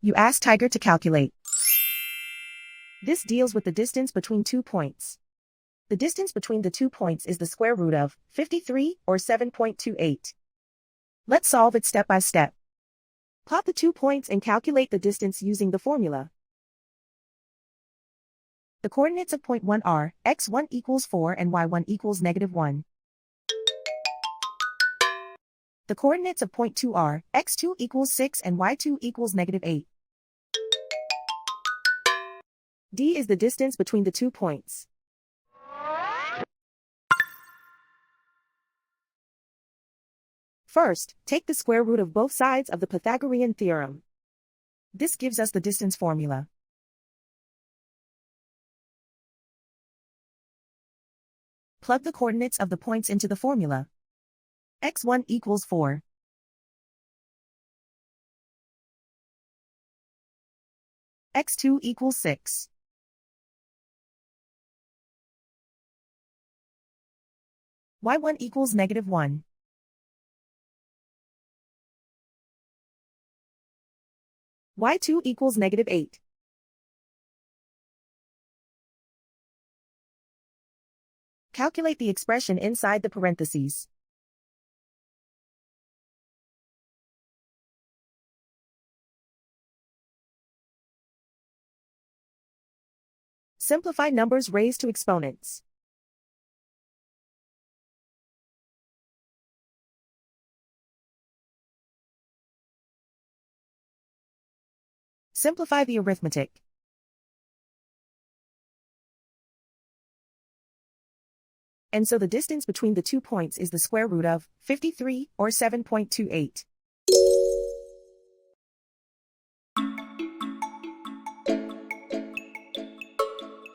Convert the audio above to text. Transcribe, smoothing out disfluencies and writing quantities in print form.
You ask Tiger to calculate. This deals with the distance between 2 points. The distance between the 2 points is the square root of 53 or 7.28. Let's solve it step by step. Plot the 2 points and calculate the distance using the formula. The coordinates of point 1 are x1 equals 4 and y1 equals -1. The coordinates of point 2 are x2 equals 6 and y2 equals -8. D is the distance between the 2 points. First, take the square root of both sides of the Pythagorean theorem. This gives us the distance formula. Plug the coordinates of the points into the formula. x1 equals 4. x2 equals 6. y1 equals -1. y2 equals -8. Calculate the expression inside the parentheses. Simplify numbers raised to exponents. Simplify the arithmetic. And so the distance between the 2 points is the square root of 53 or 7.28.